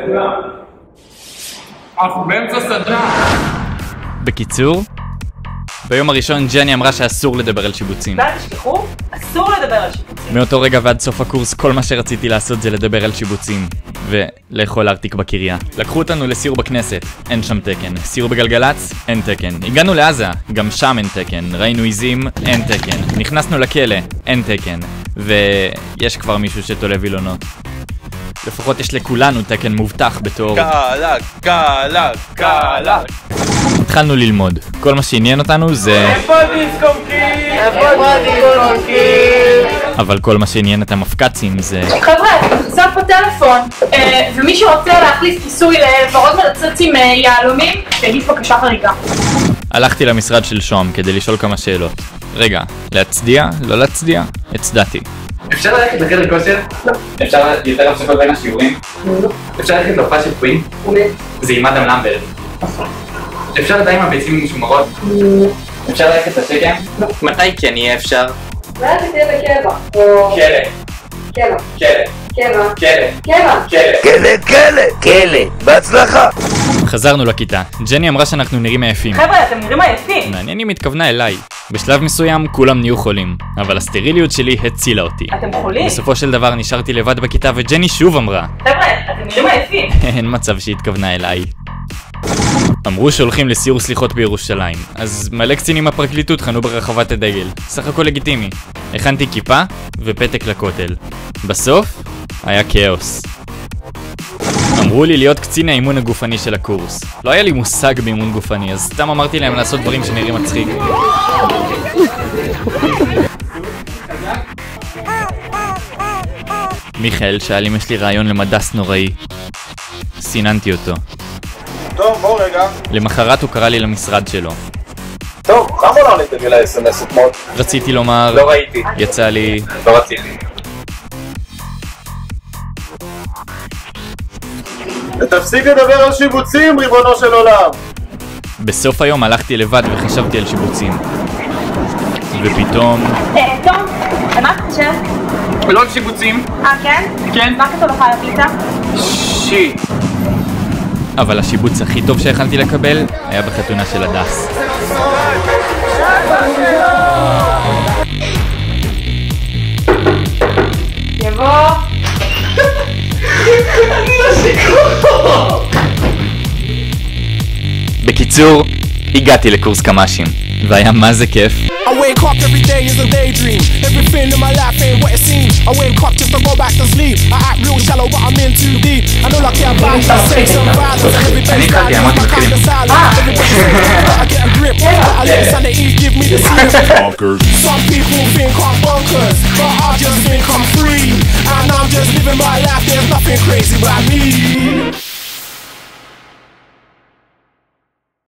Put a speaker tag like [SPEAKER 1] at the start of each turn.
[SPEAKER 1] לכולם. אנחנו באמצע סדנה.
[SPEAKER 2] בקיצור, ביום הראשון ג'ני אמרה שאסור לדבר על שיבוצים.
[SPEAKER 3] ואל תשכחו, אסור לדבר על שיבוצים.
[SPEAKER 2] מאותו רגע ועד סוף הקורס כל מה שרציתי לעשות זה לדבר על שיבוצים ולאכול ארטיק בקריה. לקחו אותנו לסיור בכנסת, אין שם תקן. סיור בגלגלץ, אין תקן. הגענו לעזה, גם שם אין תקן. ראינו עיזים, אין תקן. נכנסנו לכלא, אין תקן. ויש כבר מישהו שתולה וילונות. לפחות יש לכולנו תקן מובטח בתור
[SPEAKER 1] קלק.
[SPEAKER 2] התחלנו ללמוד. כל מה שעניין אותנו זה...
[SPEAKER 1] איפה דיסקומקיר?
[SPEAKER 3] אבל
[SPEAKER 2] כל מה שעניין את המפקצים זה...
[SPEAKER 3] חבר'ה, חסר פה טלפון, ומי שרוצה להחליף כיסוי לוורוד מלצץ עם יהלומים, שיגיד בקשה חריגה.
[SPEAKER 2] הלכתי למשרד של שוהם כדי לשאול כמה שאלות. רגע, להצדיע? לא להצדיע? הצדעתי.
[SPEAKER 1] אפשר ללכת לחדר כושר? לא. אפשר יותר הפסקות בין השיעורים? לא. אפשר ללכת להופעה של קווין? זה עם אדם למברט. אפשר לדעת עם הביצים משומרות? לא. אפשר ללכת לשקם? לא. מתי כן יהיה אפשר?
[SPEAKER 3] אולי אתה תהיה בקבע.
[SPEAKER 4] כלא, בהצלחה.
[SPEAKER 2] חזרנו לכיתה. ג'ני אמרה שאנחנו נראים עייפים.
[SPEAKER 3] חבר'ה, אתם נראים עייפים.
[SPEAKER 2] מעניין אם התכוונה אליי. בשלב מסוים כולם נהיו חולים, אבל הסטריליות שלי הצילה אותי.
[SPEAKER 3] אתם חולים?
[SPEAKER 2] בסופו של דבר נשארתי לבד בכיתה וג'ני שוב אמרה.
[SPEAKER 3] חבר'ה, אתם נראים עייפים.
[SPEAKER 2] אין מצב שהתכוונה אליי. אמרו שהולכים לסיור סליחות בירושלים, אז מלא קצינים הפרקליטות חנו ברחבת הדגל. סך הכל לגיטימי. הכנתי כיפה ופתק לכותל. בסוף היה כאוס. אמרו לי להיות קצין האימון הגופני של הקורס. לא היה לי מושג באימון גופני, אז סתם אמרתי להם לעשות דברים שנראים מצחיק. מיכאל שאל אם יש לי רעיון למדס נוראי. סיננתי אותו.
[SPEAKER 5] טוב, בוא רגע.
[SPEAKER 2] למחרת הוא קרא לי למשרד שלו.
[SPEAKER 5] טוב, למה לא עניתם לי ל-SMS אתמול?
[SPEAKER 2] רציתי לומר...
[SPEAKER 5] לא ראיתי.
[SPEAKER 2] יצא לי...
[SPEAKER 5] לא רציתי. ותפסיק לדבר על שיבוצים, ריבונו של עולם!
[SPEAKER 2] בסוף היום הלכתי לבד וחשבתי על שיבוצים. ופתאום...
[SPEAKER 3] תום, מה אתה חושב?
[SPEAKER 1] לא על שיבוצים.
[SPEAKER 3] כן?
[SPEAKER 1] כן.
[SPEAKER 3] מה כתוב לך על הפליטה?
[SPEAKER 1] שיט.
[SPEAKER 2] אבל השיבוץ הכי טוב שהכנתי לקבל היה בחתונה של הדס.
[SPEAKER 3] יבוא.
[SPEAKER 2] בקיצור, הגעתי לקורס קמ"שים, והיה מה זה כיף.
[SPEAKER 6] I wake up every day is a daydream. Everything in my life ain't what it seems. I wake up just to go back to sleep. I act real shallow but I'm in too deep. I know I can't buy that sex and violence. Everybody's starting to my kind of silence. Everybody's I get a grip. I let sanity give me the sleep. Some people think I'm bonkers, but I just think I'm free.